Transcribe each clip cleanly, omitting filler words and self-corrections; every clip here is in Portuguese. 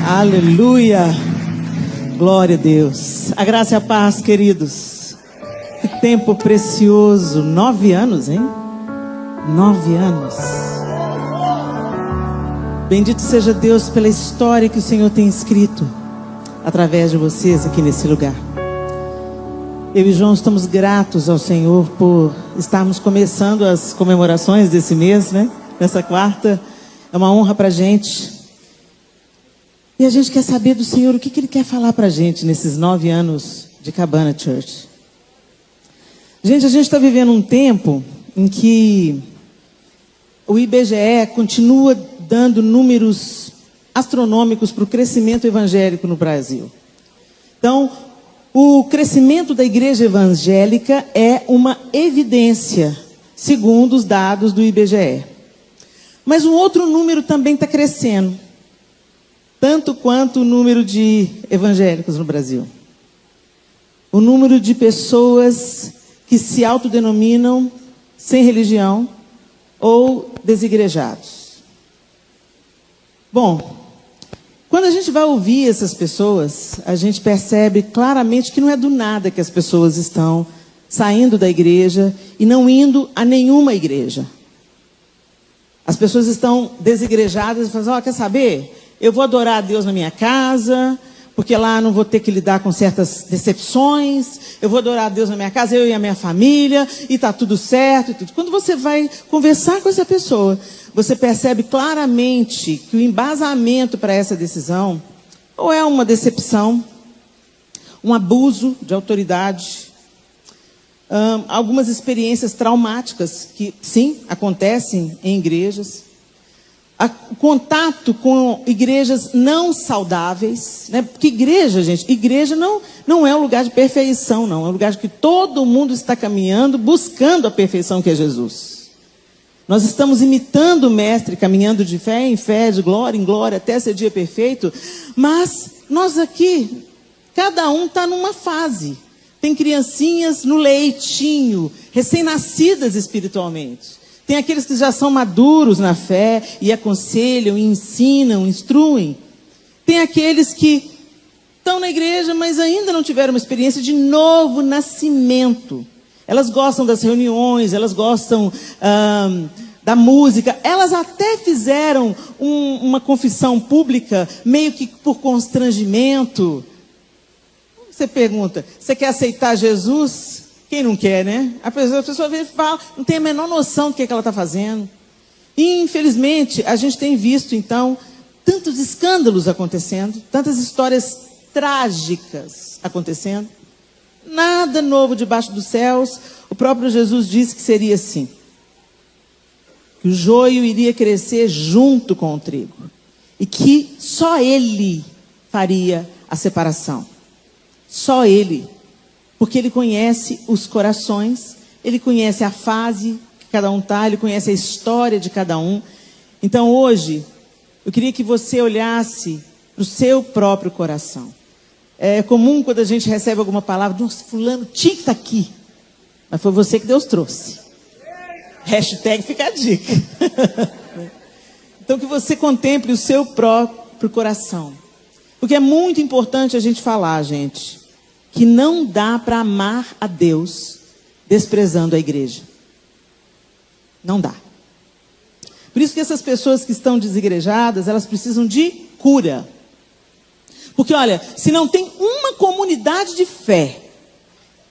Aleluia. Glória a Deus. A graça e a paz, queridos. Que tempo precioso. 9 anos, hein? 9 anos. Bendito seja Deus pela história que o Senhor tem escrito através de vocês aqui nesse lugar. Eu e João estamos gratos ao Senhor por estarmos começando as comemorações desse mês, né? Nessa quarta. É uma honra pra gente. E a gente quer saber do Senhor o que Ele quer falar pra gente nesses 9 anos de Cabana Church. Gente, a gente está vivendo um tempo em que o IBGE continua dando números astronômicos para o crescimento evangélico no Brasil. Então, o crescimento da igreja evangélica é uma evidência, segundo os dados do IBGE. Mas um outro número também está crescendo, tanto quanto o número de evangélicos no Brasil. O número de pessoas que se autodenominam sem religião ou desigrejados. Bom, quando a gente vai ouvir essas pessoas, a gente percebe claramente que não é do nada que as pessoas estão saindo da igreja e não indo a nenhuma igreja. As pessoas estão desigrejadas e falam, quer saber? Eu vou adorar a Deus na minha casa, porque lá não vou ter que lidar com certas decepções. Eu vou adorar a Deus na minha casa, eu e a minha família, e está tudo certo. E tudo. Quando você vai conversar com essa pessoa, você percebe claramente que o embasamento para essa decisão ou é uma decepção, um abuso de autoridade, algumas experiências traumáticas que, sim, acontecem em igrejas. O contato com igrejas não saudáveis, né? Porque igreja, gente, igreja não é um lugar de perfeição, não. É um lugar que todo mundo está caminhando, buscando a perfeição que é Jesus. Nós estamos imitando o Mestre, caminhando de fé em fé, de glória em glória, até ser dia perfeito. Mas nós aqui, cada um está numa fase. Tem criancinhas no leitinho, recém-nascidas espiritualmente. Tem aqueles que já são maduros na fé e aconselham, ensinam, instruem. Tem aqueles que estão na igreja, mas ainda não tiveram uma experiência de novo nascimento. Elas gostam das reuniões, elas gostam da música. Elas até fizeram uma confissão pública, meio que por constrangimento. Você pergunta, você quer aceitar Jesus? Quem não quer, né? A pessoa vem e fala, não tem a menor noção do que ela está fazendo. E, infelizmente, a gente tem visto, então, tantos escândalos acontecendo, tantas histórias trágicas acontecendo. Nada novo debaixo dos céus. O próprio Jesus disse que seria assim. Que o joio iria crescer junto com o trigo. E que só Ele faria a separação. Só Ele. Porque Ele conhece os corações, Ele conhece a fase que cada um está, Ele conhece a história de cada um. Então hoje, eu queria que você olhasse para o seu próprio coração. É comum quando a gente recebe alguma palavra, nossa, fulano tinha que estar aqui. Mas foi você que Deus trouxe. Hashtag fica a dica. Então que você contemple o seu próprio coração. Porque é muito importante a gente falar, gente, que não dá para amar a Deus desprezando a igreja. Não dá. Por isso que essas pessoas que estão desigrejadas, elas precisam de cura. Porque olha, se não tem uma comunidade de fé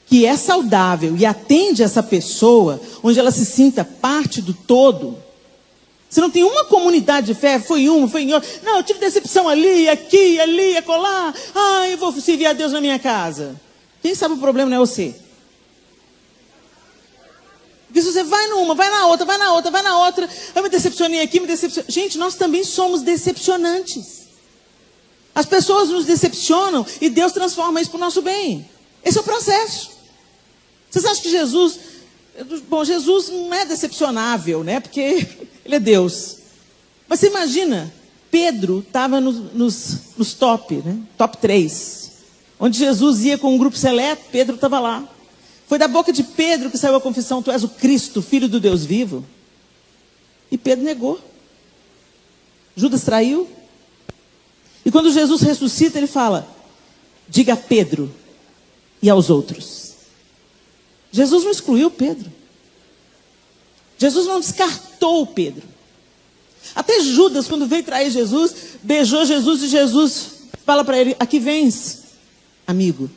que é saudável e atende essa pessoa, onde ela se sinta parte do todo, se não tem uma comunidade de fé, foi em outra. Não, eu tive decepção ali, aqui, ali, acolá. Eu vou servir a Deus na minha casa. Quem sabe o problema não é você. Porque se você vai numa, vai na outra, vai na outra, vai na outra. Eu me decepcionei aqui, me decepcionei. Gente, nós também somos decepcionantes. As pessoas nos decepcionam e Deus transforma isso para o nosso bem. Esse é o processo. Vocês acham que Jesus... Bom, Jesus não é decepcionável, né? Porque Ele é Deus. Mas você imagina, Pedro estava nos top, né? Top 3. Onde Jesus ia com um grupo seleto, Pedro estava lá. Foi da boca de Pedro que saiu a confissão, tu és o Cristo, Filho do Deus vivo. E Pedro negou. Judas traiu. E E quando Jesus ressuscita, ele fala: diga a Pedro e aos outros. Jesus não excluiu Pedro. Jesus não descartou Pedro. Até Judas, quando veio trair Jesus, beijou Jesus e Jesus fala para ele: aqui vens, amigo.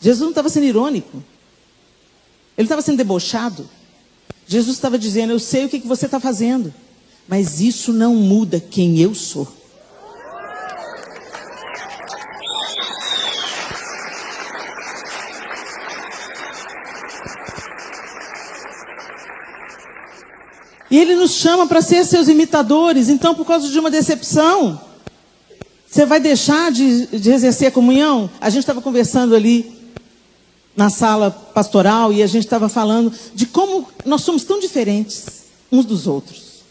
Jesus não estava sendo irônico. Ele estava sendo debochado. Jesus estava dizendo: eu sei o que você está fazendo, mas isso não muda quem eu sou. E ele nos chama para ser seus imitadores. Então, por causa de uma decepção, você vai deixar de exercer a comunhão? A gente estava conversando ali na sala pastoral e a gente estava falando de como nós somos tão diferentes uns dos outros.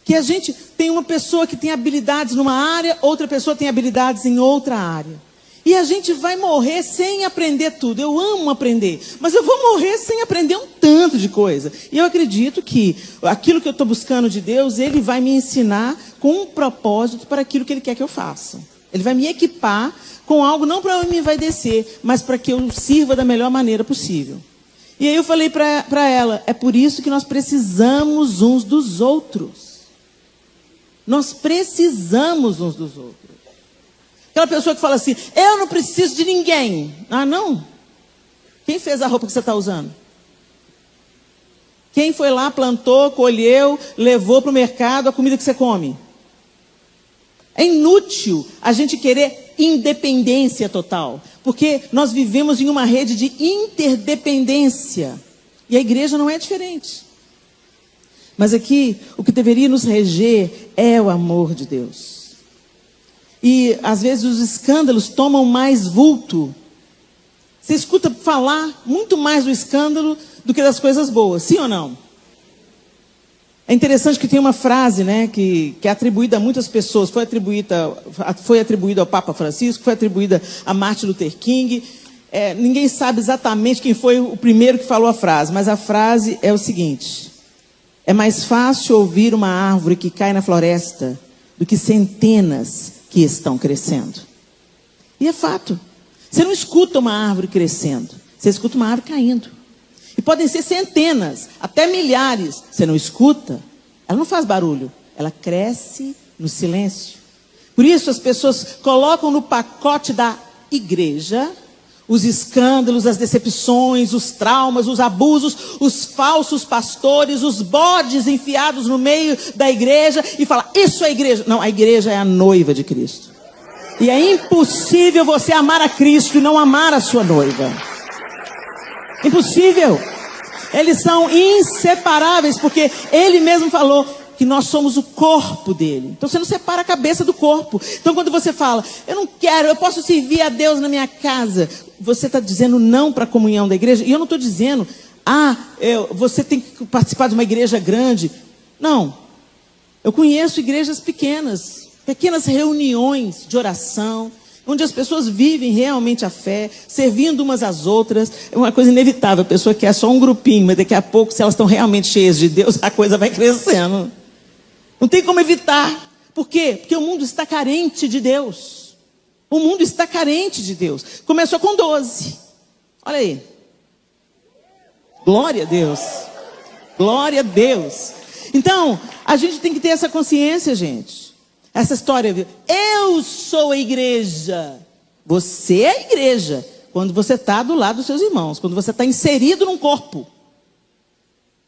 Que a gente tem uma pessoa que tem habilidades numa área, outra pessoa tem habilidades em outra área. E a gente vai morrer sem aprender tudo. Eu amo aprender, mas eu vou morrer sem aprender um tanto de coisa. E eu acredito que aquilo que eu estou buscando de Deus, Ele vai me ensinar com um propósito para aquilo que Ele quer que eu faça. Ele vai me equipar com algo não para eu me envaidecer, mas para que eu sirva da melhor maneira possível. E aí eu falei para ela: é por isso que nós precisamos uns dos outros. Nós precisamos uns dos outros. Aquela pessoa que fala assim: eu não preciso de ninguém. Ah, não? Quem fez a roupa que você está usando? Quem foi lá, plantou, colheu, levou para o mercado a comida que você come? É inútil a gente querer independência total, porque nós vivemos em uma rede de interdependência. E a igreja não é diferente. Mas aqui, o que deveria nos reger é o amor de Deus. E às vezes os escândalos tomam mais vulto. Você escuta falar muito mais do escândalo do que das coisas boas, sim ou não? É interessante que tem uma frase, né, que é atribuída a muitas pessoas. Foi atribuída ao Papa Francisco, foi atribuída a Martin Luther King. Ninguém sabe exatamente quem foi o primeiro que falou a frase, mas a frase é o seguinte: é mais fácil ouvir uma árvore que cai na floresta do que centenas que estão crescendo. E é fato. Você não escuta uma árvore crescendo, você escuta uma árvore caindo. E podem ser centenas, até milhares. Você não escuta, ela não faz barulho, ela cresce no silêncio. Por isso as pessoas colocam no pacote da igreja os escândalos, as decepções, os traumas, os abusos, os falsos pastores, os bodes enfiados no meio da igreja e fala: isso é a igreja. Não, a igreja é a noiva de Cristo. E é impossível você amar a Cristo e não amar a sua noiva. Impossível. Eles são inseparáveis, porque Ele mesmo falou que nós somos o corpo dele. Então você não separa a cabeça do corpo. Então quando você fala: eu não quero, eu posso servir a Deus na minha casa, você está dizendo não para a comunhão da igreja. E eu não estou dizendo: você tem que participar de uma igreja grande. Não. Eu conheço igrejas pequenas reuniões de oração, onde as pessoas vivem realmente a fé, servindo umas às outras. É uma coisa inevitável. A pessoa quer só um grupinho, mas daqui a pouco, se elas estão realmente cheias de Deus, a coisa vai crescendo. Não tem como evitar. Por quê? Porque o mundo está carente de Deus. O mundo está carente de Deus. Começou com 12. Olha aí. Glória a Deus. Glória a Deus. Então, a gente tem que ter essa consciência, gente. Essa história: eu sou a igreja. Você é a igreja quando você está do lado dos seus irmãos, quando você está inserido num corpo.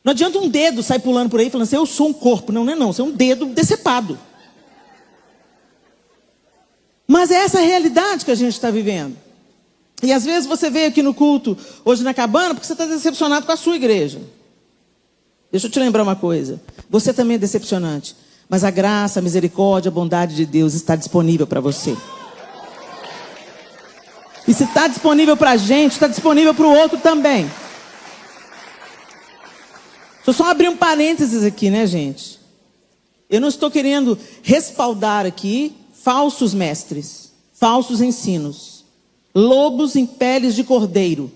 Não adianta um dedo sair pulando por aí falando assim: eu sou um corpo. Não, não é não, você é um dedo decepado. Mas é essa a realidade que a gente está vivendo. E às vezes você veio aqui no culto hoje na cabana porque você está decepcionado com a sua igreja. Deixa eu te lembrar uma coisa: você também é decepcionante, mas a graça, a misericórdia, a bondade de Deus está disponível para você. E se está disponível para a gente, está disponível para o outro também. Deixa eu só abrir um parênteses aqui, né, gente? Eu não estou querendo respaldar aqui falsos mestres, falsos ensinos, lobos em peles de cordeiro.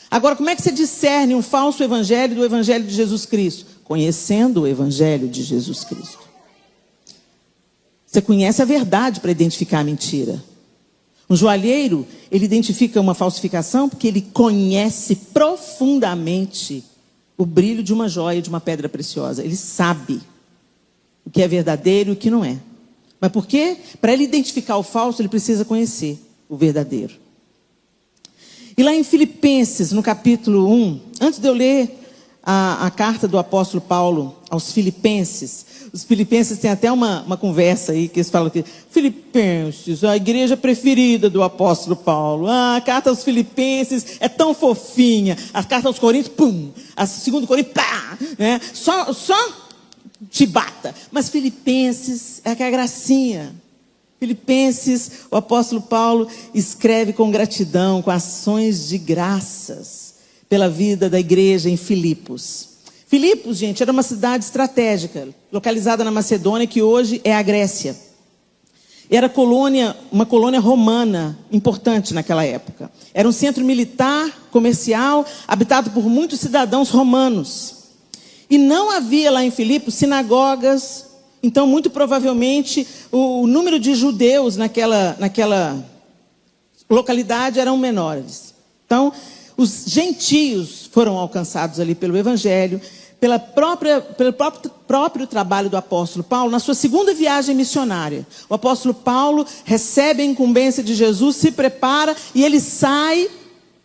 Agora, como é que você discerne um falso evangelho do evangelho de Jesus Cristo? Conhecendo o evangelho de Jesus Cristo. Você conhece a verdade para identificar a mentira. Um joalheiro, ele identifica uma falsificação porque ele conhece profundamente o brilho de uma joia, de uma pedra preciosa. Ele sabe o que é verdadeiro e o que não é. Mas por quê? Para ele identificar o falso, ele precisa conhecer o verdadeiro. E lá em Filipenses, no capítulo 1, antes de eu ler a carta do apóstolo Paulo aos Filipenses, os filipenses têm até uma conversa aí, que eles falam que Filipenses, a igreja preferida do apóstolo Paulo. A carta aos Filipenses é tão fofinha. A carta aos Coríntios, pum. A segunda Coríntios, pá. Né? Só chibata. Mas Filipenses é que é a gracinha. Filipenses, o apóstolo Paulo escreve com gratidão, com ações de graças pela vida da igreja em Filipos. Filipos, gente, era uma cidade estratégica, localizada na Macedônia, que hoje é a Grécia. Era uma colônia romana importante naquela época. Era um centro militar, comercial, habitado por muitos cidadãos romanos. E não havia lá em Filipos sinagogas, então muito provavelmente o número de judeus naquela localidade eram menores. Então, os gentios foram alcançados ali pelo Evangelho, pelo próprio trabalho do apóstolo Paulo, na sua segunda viagem missionária. O apóstolo Paulo recebe a incumbência de Jesus, se prepara e ele sai,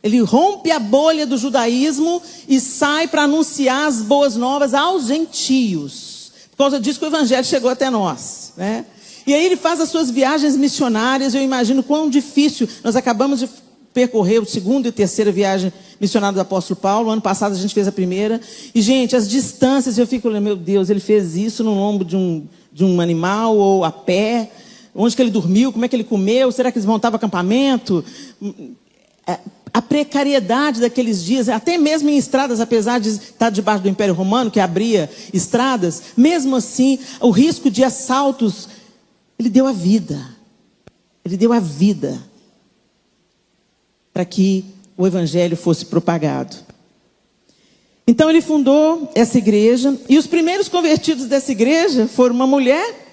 ele rompe a bolha do judaísmo e sai para anunciar as boas novas aos gentios. Por causa disso que o Evangelho chegou até nós, né? E aí ele faz as suas viagens missionárias. Eu imagino quão difícil. Nós acabamos de percorrer o segunda e terceira viagem missionária do apóstolo Paulo. Ano passado a gente fez a primeira. E, gente, as distâncias, eu fico, meu Deus, ele fez isso no lombo de um animal ou a pé? Onde que ele dormiu? Como é que ele comeu? Será que eles montavam acampamento? A precariedade daqueles dias, até mesmo em estradas, apesar de estar debaixo do Império Romano, que abria estradas, mesmo assim, o risco de assaltos, ele deu a vida. Ele deu a vida para que o Evangelho fosse propagado. Então ele fundou essa igreja, e os primeiros convertidos dessa igreja foram uma mulher,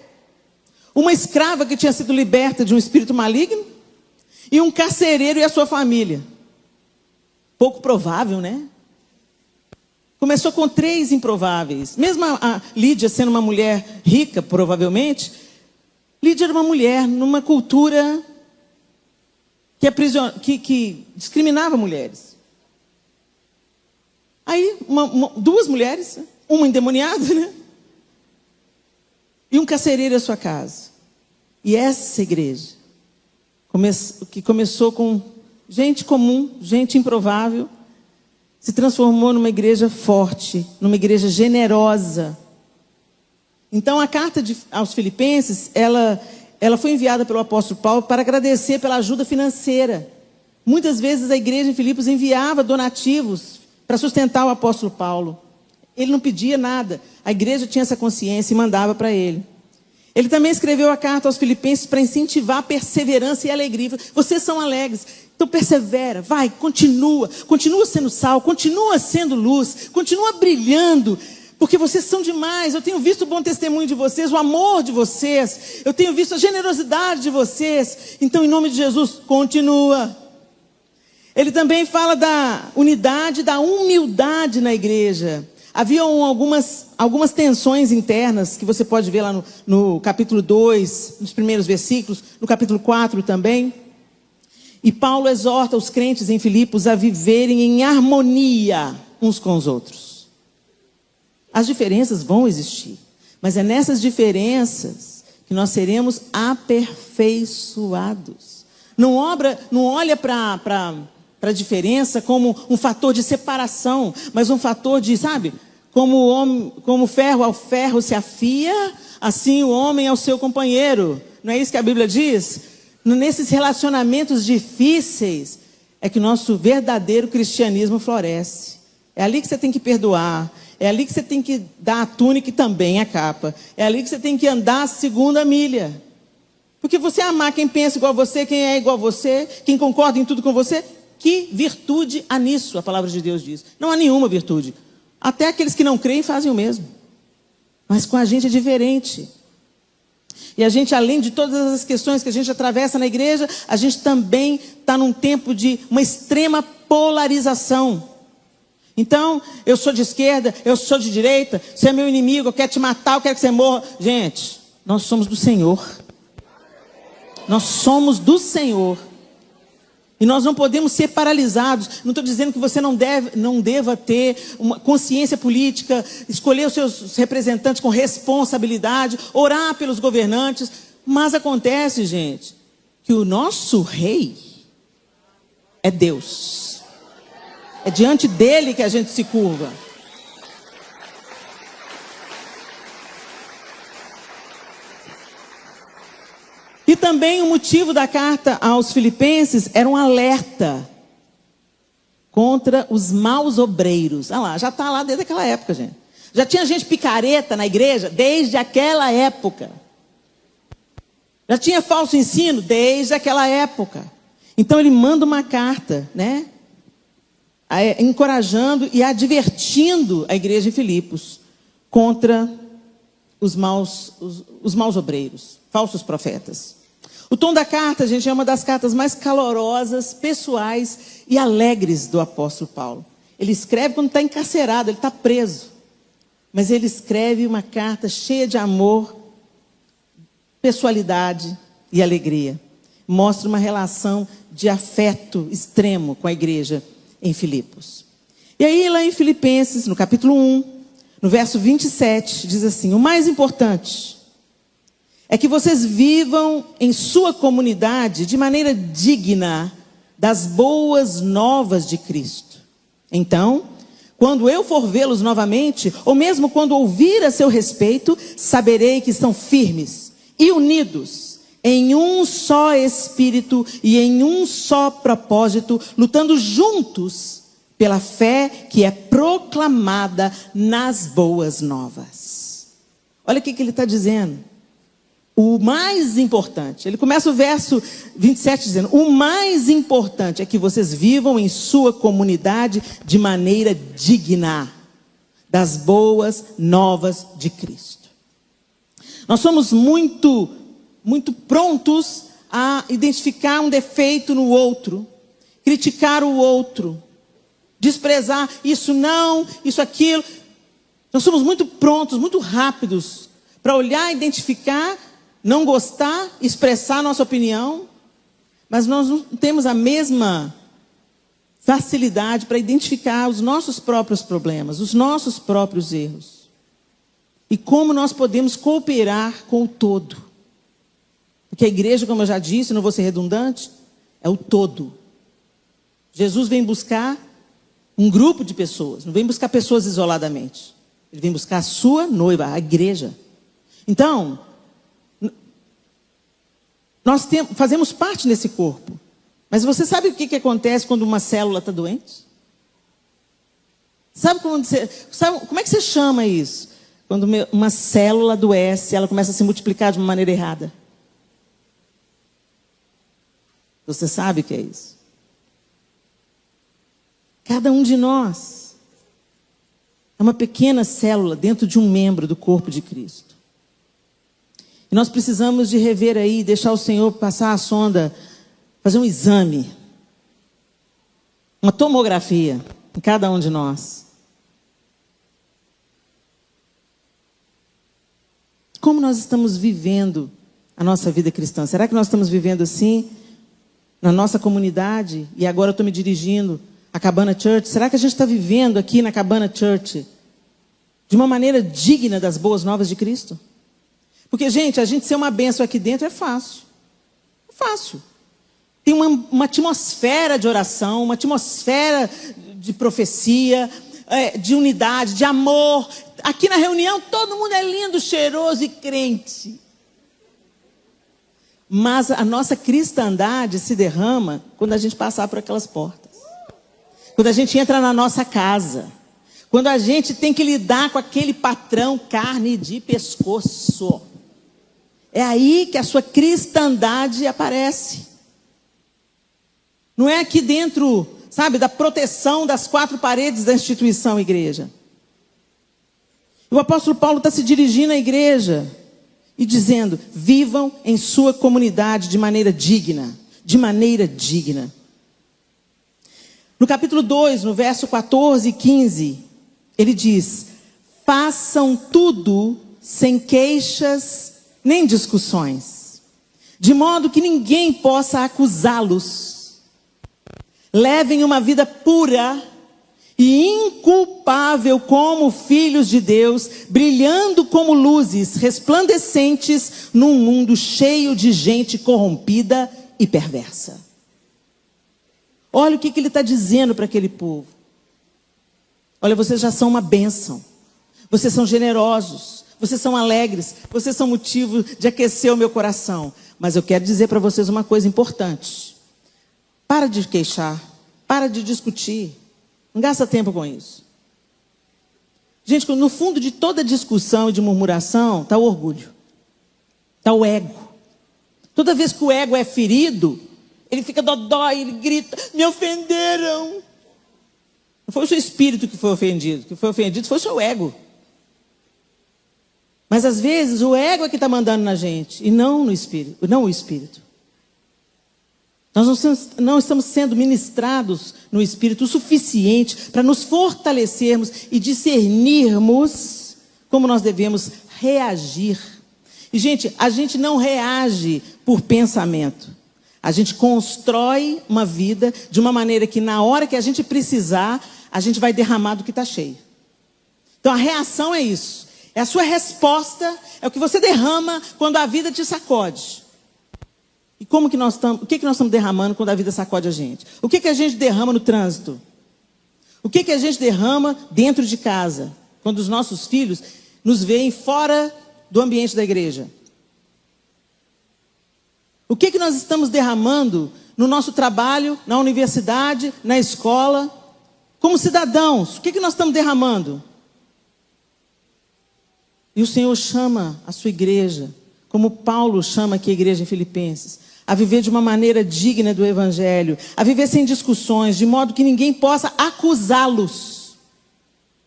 uma escrava que tinha sido liberta de um espírito maligno, e um carcereiro e a sua família. Pouco provável, né? Começou com 3 improváveis. Mesmo a Lídia sendo uma mulher rica, provavelmente, Lídia era uma mulher numa cultura que discriminava mulheres. Aí, 2 mulheres, uma endemoniada, né? E um carcereiro à sua casa. E essa igreja, que começou com gente comum, gente improvável, se transformou numa igreja forte, numa igreja generosa. Então, a carta aos Filipenses, ela foi enviada pelo apóstolo Paulo para agradecer pela ajuda financeira. Muitas vezes a igreja em Filipos enviava donativos para sustentar o apóstolo Paulo. Ele não pedia nada. A igreja tinha essa consciência e mandava para ele. Ele também escreveu a carta aos Filipenses para incentivar a perseverança e a alegria. Vocês são alegres, então persevera, vai, continua sendo sal, continua sendo luz, continua brilhando, porque vocês são demais. Eu tenho visto o bom testemunho de vocês, o amor de vocês, eu tenho visto a generosidade de vocês. Então, em nome de Jesus, continua. Ele também fala da unidade, da humildade na igreja. Haviam algumas tensões internas, que você pode ver lá no capítulo 2, nos primeiros versículos, no capítulo 4 também. E Paulo exorta os crentes em Filipos a viverem em harmonia uns com os outros. As diferenças vão existir, mas é nessas diferenças que nós seremos aperfeiçoados. Não olha para a diferença como um fator de separação, mas um fator de, sabe, como ferro ao ferro se afia, assim o homem ao seu companheiro. Não é isso que a Bíblia diz? Nesses relacionamentos difíceis é que o nosso verdadeiro cristianismo floresce. É ali que você tem que perdoar, é ali que você tem que dar a túnica e também a capa. É ali que você tem que andar a segunda milha. Porque você amar quem pensa igual a você, quem é igual a você, quem concorda em tudo com você, que virtude há nisso, a palavra de Deus diz. Não há nenhuma virtude. Até aqueles que não creem fazem o mesmo. Mas com a gente é diferente. E a gente, além de todas as questões que a gente atravessa na igreja, a gente também está num tempo de uma extrema polarização. Então, eu sou de esquerda, eu sou de direita, você é meu inimigo, eu quero te matar, eu quero que você morra. Gente, nós somos do Senhor. Nós somos do Senhor. E nós não podemos ser paralisados. Não estou dizendo que você não deva ter uma consciência política, escolher os seus representantes com responsabilidade, orar pelos governantes. Mas acontece, gente, que o nosso rei é Deus. É diante dele que a gente se curva. E também o motivo da carta aos Filipenses era um alerta contra os maus obreiros. Ah lá, já está lá desde aquela época, gente. Já tinha gente picareta na igreja desde aquela época. Já tinha falso ensino desde aquela época. Então ele manda uma carta, né? Encorajando e advertindo a igreja de Filipos contra os maus obreiros, falsos profetas. O tom da carta, gente, é uma das cartas mais calorosas, pessoais e alegres do apóstolo Paulo. Ele escreve quando está encarcerado, ele está preso. Mas ele escreve uma carta cheia de amor, pessoalidade e alegria. Mostra uma relação de afeto extremo com a igreja em Filipos. E aí, lá em Filipenses, no capítulo 1, no verso 27, diz assim: o mais importante é que vocês vivam em sua comunidade de maneira digna das boas novas de Cristo. Então, quando eu for vê-los novamente, ou mesmo quando ouvir a seu respeito, saberei que estão firmes e unidos em um só espírito e em um só propósito, lutando juntos pela fé que é proclamada nas boas novas. Olha o que ele está dizendo. O mais importante, ele começa o verso 27 dizendo: o mais importante é que vocês vivam em sua comunidade de maneira digna das boas novas de Cristo. Nós somos muito prontos a identificar um defeito no outro, criticar o outro, desprezar isso não, isso aquilo. Nós somos muito prontos, muito rápidos para olhar, identificar, não gostar, expressar nossa opinião, mas nós não temos a mesma facilidade para identificar os nossos próprios problemas, os nossos próprios erros. E como nós podemos cooperar com o todo. Porque a igreja, como eu já disse, não vou ser redundante, é o todo. Jesus vem buscar um grupo de pessoas, não vem buscar pessoas isoladamente. Ele vem buscar a sua noiva, a igreja. Então, nós fazemos parte desse corpo. Mas você sabe o que acontece quando uma célula está doente? Sabe como é que você chama isso? Quando uma célula adoece, ela começa a se multiplicar de uma maneira errada. Você sabe o que é isso? Cada um de nós é uma pequena célula dentro de um membro do corpo de Cristo. E nós precisamos de rever aí, deixar o Senhor passar a sonda, fazer um exame, uma tomografia em cada um de nós. Como nós estamos vivendo a nossa vida cristã? Será que nós estamos vivendo assim na nossa comunidade? E agora eu estou me dirigindo à Cabana Church. Será que a gente está vivendo aqui na Cabana Church de uma maneira digna das boas novas de Cristo? Porque, gente, a gente ser uma bênção aqui dentro é fácil. É fácil. Tem uma atmosfera de oração, uma atmosfera de profecia, de unidade, de amor. Aqui na reunião todo mundo é lindo, cheiroso e crente. Mas a nossa cristandade se derrama quando a gente passar por aquelas portas. Quando a gente entra na nossa casa. Quando a gente tem que lidar com aquele patrão carne de pescoço. É aí que a sua cristandade aparece. Não é aqui dentro, sabe, da proteção das quatro paredes da instituição igreja. O apóstolo Paulo está se dirigindo à igreja. e dizendo: vivam em sua comunidade de maneira digna. De maneira digna. No capítulo 2, no verso 14 e 15, ele diz: façam tudo sem queixas nem discussões, de modo que ninguém possa acusá-los. Levem uma vida pura e inculpável como filhos de Deus, brilhando como luzes resplandecentes num mundo cheio de gente corrompida e perversa. Olha o que ele está dizendo para aquele povo. Olha, vocês já são uma bênção. Vocês são generosos. Vocês são alegres. Vocês são motivo de aquecer o meu coração. Mas eu quero dizer para vocês uma coisa importante. Para de queixar. Para de discutir. Não gasta tempo com isso. Gente, no fundo de toda discussão e de murmuração está o orgulho. Está o ego. Toda vez que o ego é ferido, ele fica dodói, ele grita: me ofenderam. Não foi o seu espírito que foi ofendido. O que foi ofendido foi o seu ego. Mas às vezes o ego é que está mandando na gente, e não no espírito, não o espírito. Nós não estamos sendo ministrados no espírito o suficiente para nos fortalecermos e discernirmos como nós devemos reagir. E gente, a gente não reage por pensamento. A gente constrói uma vida de uma maneira que na hora que a gente precisar, a gente vai derramar do que está cheio. Então a reação é isso. É a sua resposta, é o que você derrama quando a vida te sacode. E como que nós estamos, o que nós estamos derramando quando a vida sacode a gente? O que a gente derrama no trânsito? O que a gente derrama dentro de casa? Quando os nossos filhos nos veem fora do ambiente da igreja? O que nós estamos derramando no nosso trabalho, na universidade, na escola? Como cidadãos, o que nós estamos derramando? E o Senhor chama a sua igreja, como Paulo chama aqui a igreja em Filipenses, a viver de uma maneira digna do Evangelho, a viver sem discussões, de modo que ninguém possa acusá-los.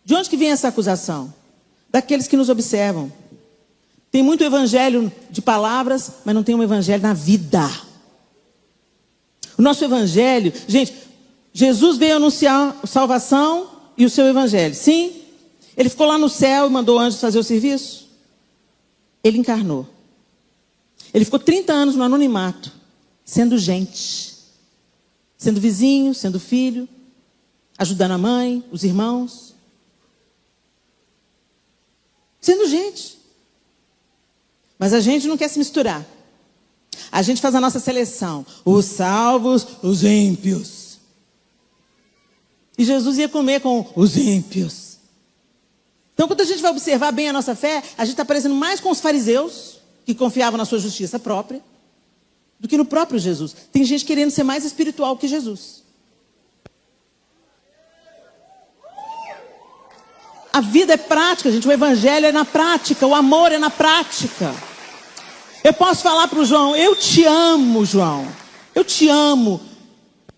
De onde que vem essa acusação? Daqueles que nos observam. Tem muito evangelho de palavras, mas não tem um evangelho na vida. O nosso evangelho, gente, Jesus veio anunciar a salvação e o seu evangelho. Sim, ele ficou lá no céu e mandou anjos fazer o serviço. Ele encarnou. Ele ficou 30 anos no anonimato, sendo gente, sendo vizinho, sendo filho, ajudando a mãe, os irmãos, sendo gente. Mas a gente não quer se misturar. A gente faz a nossa seleção. Os salvos, os ímpios. E Jesus ia comer com os ímpios. Então, quando a gente vai observar bem a nossa fé, a gente está parecendo mais com os fariseus, que confiavam na sua justiça própria, do que no próprio Jesus. Tem gente querendo ser mais espiritual que Jesus. A vida é prática, gente. O evangelho é na prática. O amor é na prática. Eu posso falar para o João: eu te amo, João. Eu te amo.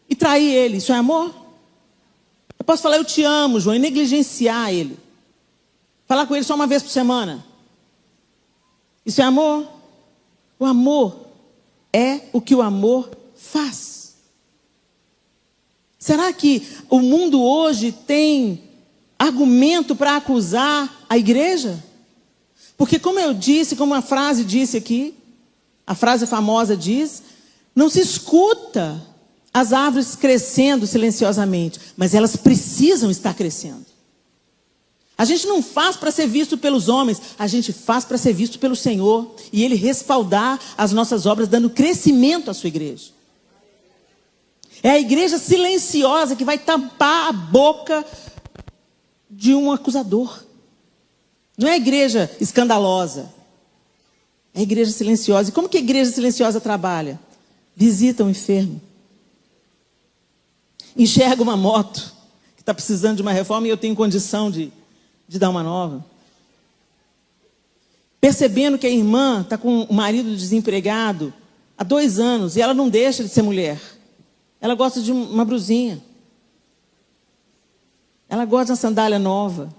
E trair ele. Isso é amor? Eu posso falar: eu te amo, João, e negligenciar ele. Falar com ele só uma vez por semana. Isso é amor? O amor é o que o amor faz. Será que o mundo hoje tem argumento para acusar a igreja? Porque como eu disse, como a frase disse aqui, a frase famosa diz: não se escuta as árvores crescendo silenciosamente, mas elas precisam estar crescendo. A gente não faz para ser visto pelos homens, a gente faz para ser visto pelo Senhor, e Ele respaldar as nossas obras, dando crescimento à sua igreja. É a igreja silenciosa que vai tampar a boca de um acusador. Não é a igreja escandalosa. É a igreja silenciosa. E como que a igreja silenciosa trabalha? Visita um enfermo. Enxerga uma moto que está precisando de uma reforma e eu tenho condição de dar uma nova. Percebendo que a irmã está com o marido desempregado há 2 anos e ela não deixa de ser mulher. Ela gosta de uma brusinha. Ela gosta de uma sandália nova.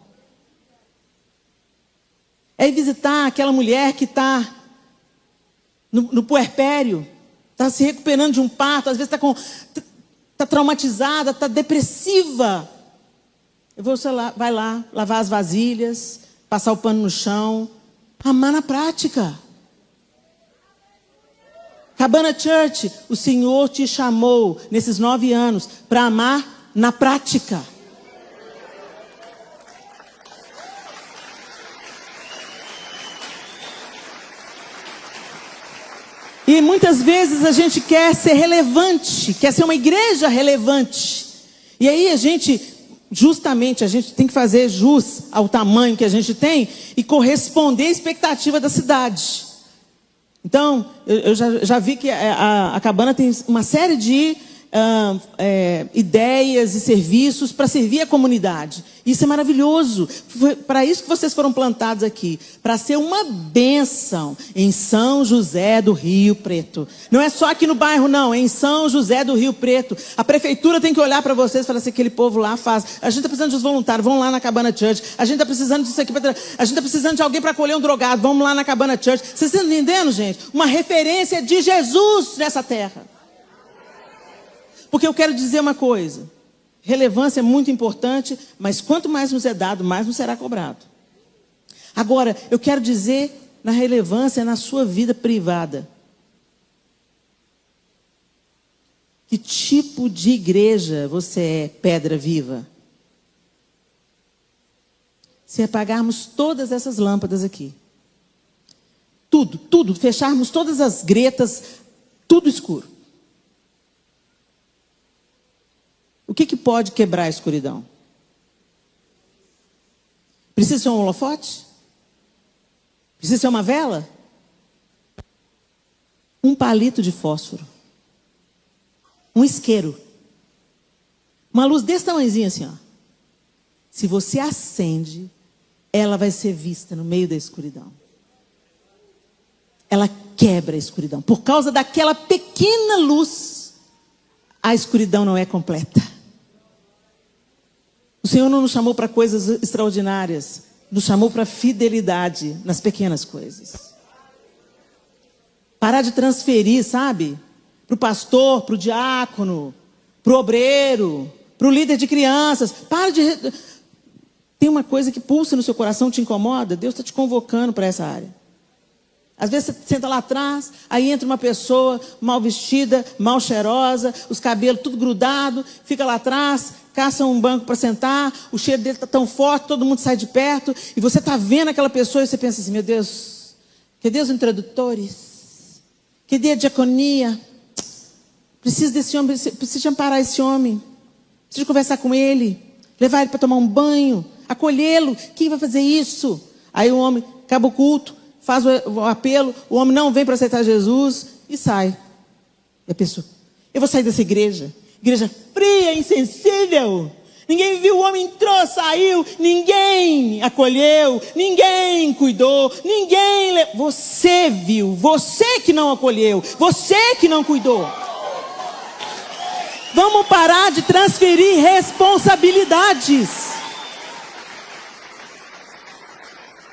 É visitar aquela mulher que está no puerpério, está se recuperando de um parto, às vezes está traumatizada, está depressiva. Você vai lá, lavar as vasilhas, passar o pano no chão, amar na prática. Cabana Church, o Senhor te chamou nesses 9 anos para amar na prática. E muitas vezes a gente quer ser relevante, quer ser uma igreja relevante. E aí a gente tem que fazer jus ao tamanho que a gente tem e corresponder à expectativa da cidade. Então, eu já vi que a Cabana tem uma série de ideias e serviços para servir a comunidade. Isso é maravilhoso. Foi para isso que vocês foram plantados aqui, para ser uma bênção em São José do Rio Preto. Não é só aqui no bairro, não, é em São José do Rio Preto. A prefeitura tem que olhar para vocês e falar assim: aquele povo lá faz. A gente está precisando dos voluntários, vão lá na Cabana Church. A gente está precisando disso aqui, a gente está precisando de alguém para acolher um drogado, vamos lá na Cabana Church. Vocês estão entendendo, gente? Uma referência de Jesus nessa terra. Porque eu quero dizer uma coisa: relevância é muito importante, mas quanto mais nos é dado, mais nos será cobrado. Agora, eu quero dizer na relevância na sua vida privada. Que tipo de igreja você é, pedra viva? Se apagarmos todas essas lâmpadas aqui, tudo, fecharmos todas as gretas, tudo escuro. O que pode quebrar a escuridão? Precisa ser um holofote? Precisa ser uma vela? Um palito de fósforo. Um isqueiro. Uma luz desse tamanhozinho assim, ó. Se você acende, ela vai ser vista no meio da escuridão. Ela quebra a escuridão. Por causa daquela pequena luz, a escuridão não é completa. O Senhor não nos chamou para coisas extraordinárias, nos chamou para fidelidade nas pequenas coisas. Parar de transferir, sabe? Para o pastor, para o diácono, para o obreiro, para o líder de crianças. Tem uma coisa que pulsa no seu coração, te incomoda, Deus está te convocando para essa área. Às vezes você senta lá atrás, aí entra uma pessoa mal vestida, mal cheirosa, os cabelos tudo grudado, fica lá atrás, caça um banco para sentar, o cheiro dele está tão forte, todo mundo sai de perto, e você está vendo aquela pessoa e você pensa assim: meu Deus, cadê os introdutores? Cadê a diaconia? Preciso desse homem, preciso amparar esse homem, preciso conversar com ele, levar ele para tomar um banho, acolhê-lo. Quem vai fazer isso? Aí o homem acaba o culto, faz o apelo, o homem não vem para aceitar Jesus e sai. E a pessoa: eu vou sair dessa igreja fria, insensível. Ninguém viu, o homem entrou, saiu, ninguém acolheu, ninguém cuidou, você viu, você que não acolheu, você que não cuidou. Vamos parar de transferir responsabilidades.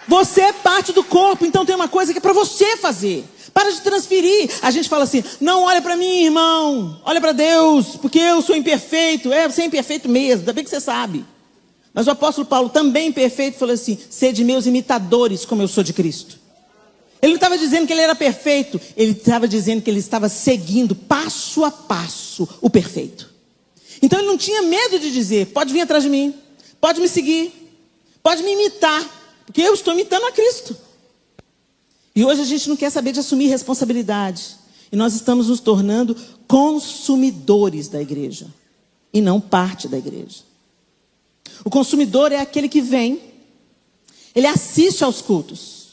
Você é parte do corpo, então tem uma coisa que é para você fazer. Para de transferir. A gente fala assim: não olha para mim, irmão, olha para Deus, porque eu sou imperfeito. Você é imperfeito mesmo, ainda bem que você sabe. Mas o apóstolo Paulo, também imperfeito, falou assim: sede meus imitadores, como eu sou de Cristo. Ele não estava dizendo que ele era perfeito, ele estava dizendo que ele estava seguindo passo a passo o perfeito. Então ele não tinha medo de dizer: pode vir atrás de mim, pode me seguir, pode me imitar, porque eu estou imitando a Cristo. E hoje a gente não quer saber de assumir responsabilidade. E nós estamos nos tornando consumidores da igreja, e não parte da igreja. O consumidor é aquele que vem, ele assiste aos cultos.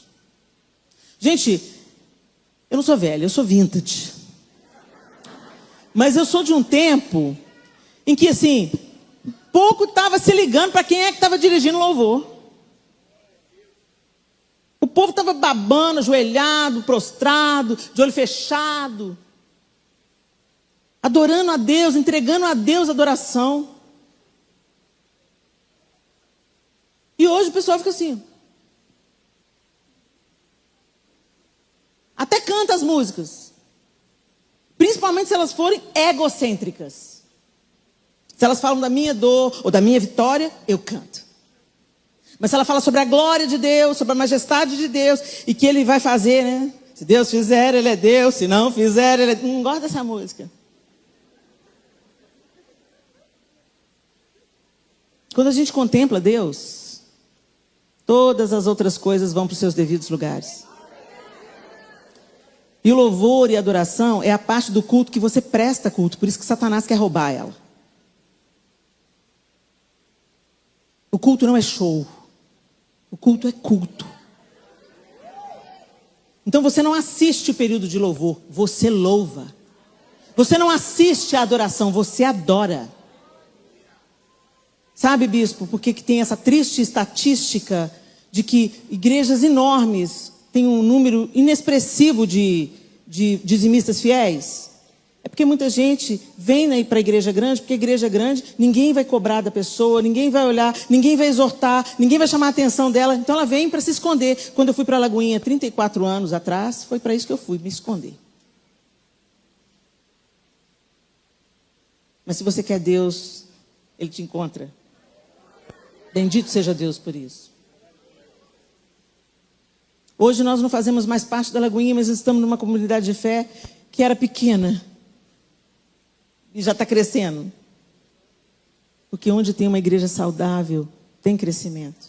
Gente, eu não sou velha, eu sou vintage. Mas eu sou de um tempo em que, assim, pouco estava se ligando para quem é que estava dirigindo o louvor. O povo estava babando, ajoelhado, prostrado, de olho fechado, adorando a Deus, entregando a Deus a adoração. E hoje o pessoal fica assim. Até canta as músicas. Principalmente se elas forem egocêntricas. Se elas falam da minha dor ou da minha vitória, eu canto. Mas se ela fala sobre a glória de Deus, sobre a majestade de Deus, e que Ele vai fazer, né? Se Deus fizer, Ele é Deus. Se não fizer, Ele é... Não gosto dessa música. Quando a gente contempla Deus, todas as outras coisas vão para os seus devidos lugares. E o louvor e a adoração é a parte do culto que você presta culto. Por isso que Satanás quer roubar ela. O culto não é show. O culto é culto. Então você não assiste o período de louvor, você louva. Você não assiste a adoração, você adora. Sabe, bispo, por que tem essa triste estatística de que igrejas enormes têm um número inexpressivo de dizimistas fiéis? É porque muita gente vem para a igreja grande, porque a igreja grande, ninguém vai cobrar da pessoa, ninguém vai olhar, ninguém vai exortar, ninguém vai chamar a atenção dela. Então ela vem para se esconder. Quando eu fui para a Lagoinha 34 anos atrás, foi para isso que eu fui, me esconder. Mas se você quer Deus, Ele te encontra. Bendito seja Deus por isso. Hoje nós não fazemos mais parte da Lagoinha, mas estamos numa comunidade de fé que era pequena. E já está crescendo. Porque onde tem uma igreja saudável, tem crescimento.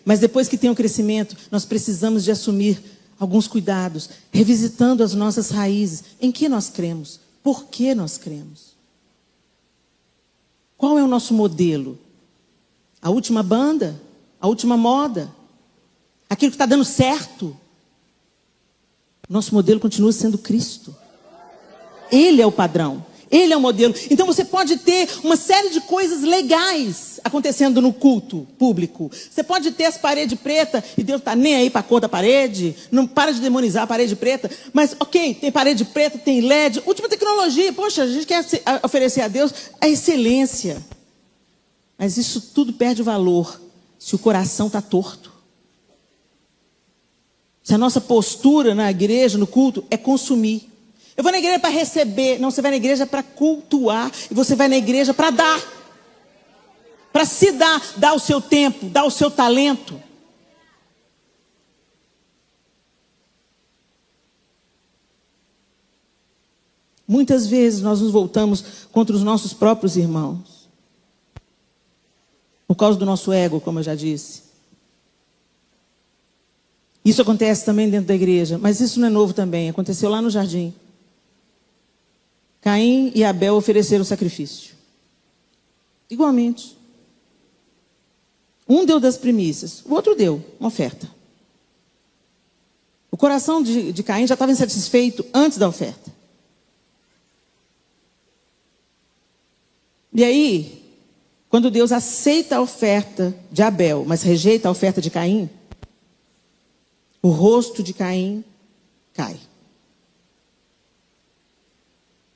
Mas depois que tem um crescimento, nós precisamos de assumir alguns cuidados, revisitando as nossas raízes. Em que nós cremos? Por que nós cremos? Qual é o nosso modelo? A última banda? A última moda? Aquilo que está dando certo? Nosso modelo continua sendo Cristo. Ele é o padrão. Ele é o modelo. Então você pode ter uma série de coisas legais acontecendo no culto público. Você pode ter as paredes pretas e Deus está nem aí para a cor da parede. Não para de demonizar a parede preta. Mas ok, tem parede preta, tem LED. Última tecnologia. Poxa, a gente quer oferecer a Deus a excelência. Mas isso tudo perde valor se o coração está torto. Se a nossa postura na igreja, no culto, é consumir. Eu vou na igreja para receber. Não, você vai na igreja para cultuar. E você vai na igreja para dar. Para se dar. Dar o seu tempo, dar o seu talento. Muitas vezes nós nos voltamos contra os nossos próprios irmãos. Por causa do nosso ego, como eu já disse. Isso acontece também dentro da igreja. Mas isso não é novo também. Aconteceu lá no jardim. Caim e Abel ofereceram sacrifício. Igualmente. Um deu das primícias, o outro deu uma oferta. O coração de Caim já estava insatisfeito antes da oferta. E aí, quando Deus aceita a oferta de Abel, mas rejeita a oferta de Caim, o rosto de Caim cai.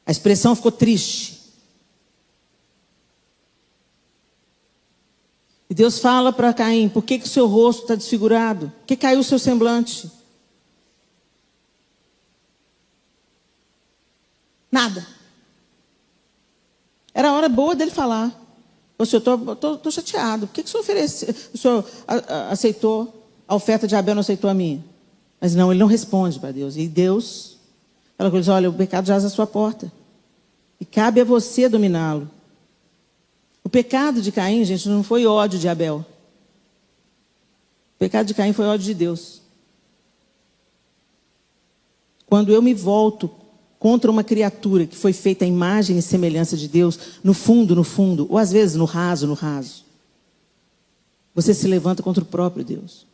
A expressão ficou triste. E Deus fala para Caim: por que o seu rosto está desfigurado? Por que caiu o seu semblante? Nada. Era a hora boa dele falar: o senhor, estou chateado. Por que o senhor ofereceu? O senhor aceitou a oferta de Abel, não aceitou a minha? Mas não, ele não responde para Deus. E Deus fala com eles: olha, o pecado jaz à sua porta. E cabe a você dominá-lo. O pecado de Caim, gente, não foi ódio de Abel. O pecado de Caim foi ódio de Deus. Quando eu me volto contra uma criatura que foi feita à imagem e semelhança de Deus, no fundo, ou às vezes no raso, você se levanta contra o próprio Deus.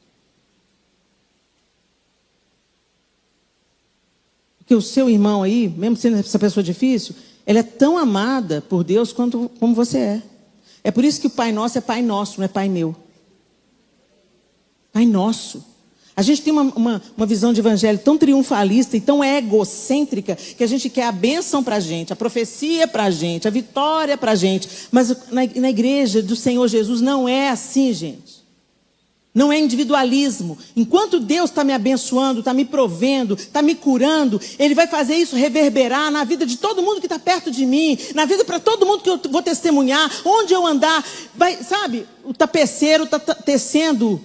Porque o seu irmão aí, mesmo sendo essa pessoa difícil, ela é tão amada por Deus como você é. É por isso que o Pai Nosso é Pai Nosso, não é Pai meu. Pai Nosso. A gente tem uma visão de evangelho tão triunfalista e tão egocêntrica que a gente quer a bênção para a gente, a profecia para a gente, a vitória para a gente. Mas na igreja do Senhor Jesus não é assim, gente. Não é individualismo. Enquanto Deus está me abençoando, está me provendo, está me curando, Ele vai fazer isso reverberar na vida de todo mundo que está perto de mim, na vida para todo mundo que eu vou testemunhar, onde eu andar. Vai, sabe, o tapeceiro está tecendo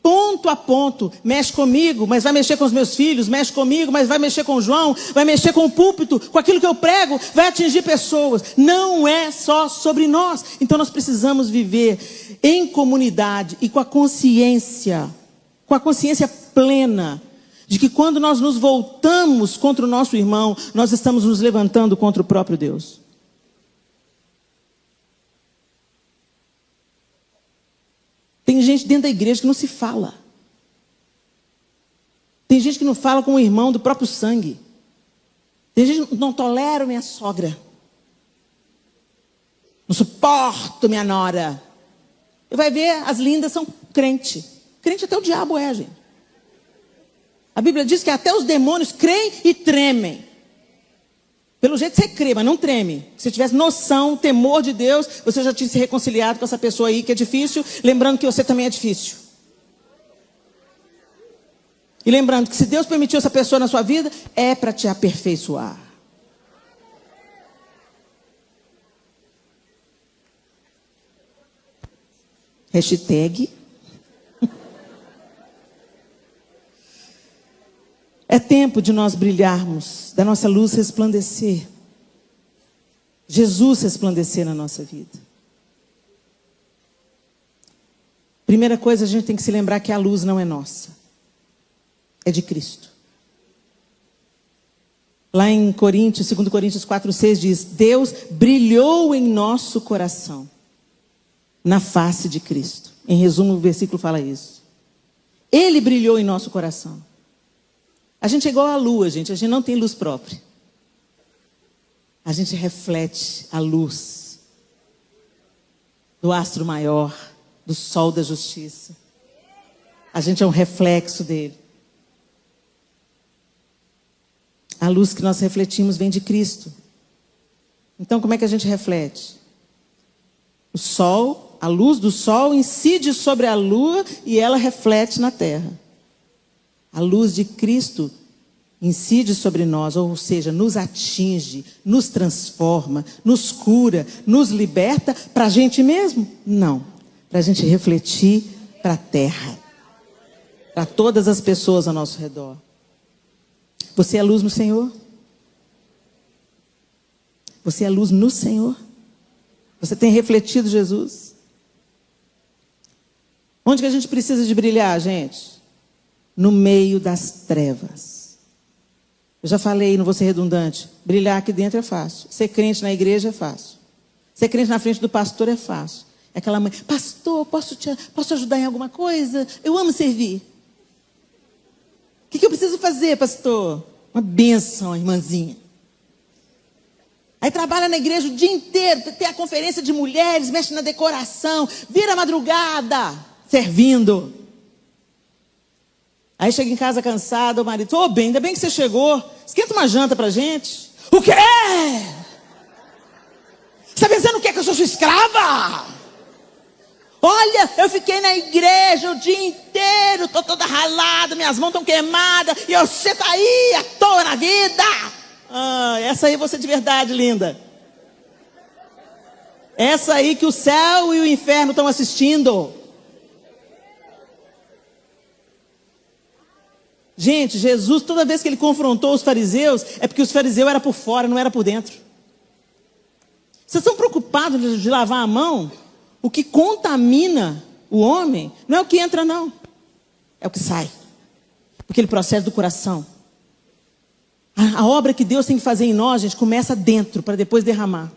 ponto a ponto. Mexe comigo, mas vai mexer com os meus filhos. Mexe comigo, mas vai mexer com o João. Vai mexer com o púlpito, com aquilo que eu prego. Vai atingir pessoas. Não é só sobre nós. Então nós precisamos viver em comunidade e com a consciência plena de que quando nós nos voltamos contra o nosso irmão, nós estamos nos levantando contra o próprio Deus. Tem gente dentro da igreja que não se fala. Tem gente que não fala com o irmão do próprio sangue. Tem gente que não tolera minha sogra. Não suporto minha nora. E vai ver, as lindas são crente. Crente até o diabo é, gente. A Bíblia diz que até os demônios creem e tremem. Pelo jeito você crê, mas não treme. Se você tivesse noção, temor de Deus, você já tinha se reconciliado com essa pessoa aí que é difícil, lembrando que você também é difícil. E lembrando que se Deus permitiu essa pessoa na sua vida, é para te aperfeiçoar. Hashtag. É tempo de nós brilharmos, da nossa luz resplandecer. Jesus resplandecer na nossa vida. Primeira coisa, a gente tem que se lembrar que a luz não é nossa. É de Cristo. Lá em Coríntios, 2 Coríntios 4:6 diz: Deus brilhou em nosso coração, na face de Cristo. Em resumo, o versículo fala isso. Ele brilhou em nosso coração. A gente é igual à lua, gente. A gente não tem luz própria. A gente reflete a luz do astro maior, do sol da justiça. A gente é um reflexo dele. A luz que nós refletimos vem de Cristo. Então, como é que a gente reflete? O sol, a luz do sol incide sobre a lua e ela reflete na terra. A luz de Cristo incide sobre nós, ou seja, nos atinge, nos transforma, nos cura, nos liberta para a gente mesmo? Não. Para a gente refletir para a terra. Para todas as pessoas ao nosso redor. Você é luz no Senhor? Você é luz no Senhor? Você tem refletido Jesus? Onde que a gente precisa de brilhar, gente? No meio das trevas. Eu já falei, não vou ser redundante, brilhar aqui dentro é fácil. Ser crente na igreja é fácil. Ser crente na frente do pastor é fácil. É aquela mãe: pastor, posso ajudar em alguma coisa? Eu amo servir. O que eu preciso fazer, pastor? Uma bênção, irmãzinha. Aí trabalha na igreja o dia inteiro, tem a conferência de mulheres, mexe na decoração, vira a madrugada, servindo. Aí chega em casa cansado, o marido: ô, bem, ainda bem que você chegou, esquenta uma janta pra gente. O quê? Você está pensando o quê? Que eu sou sua escrava? Olha, eu fiquei na igreja o dia inteiro, estou toda ralada, minhas mãos estão queimadas, e você está aí à toa na vida. Ah, essa aí você de verdade, linda. Essa aí que o céu e o inferno estão assistindo. Gente, Jesus, toda vez que ele confrontou os fariseus, é porque os fariseus eram por fora, não era por dentro. Vocês estão preocupados de lavar a mão? O que contamina o homem não é o que entra, não. É o que sai. Porque ele procede do coração. A obra que Deus tem que fazer em nós, gente, começa dentro, para depois derramar.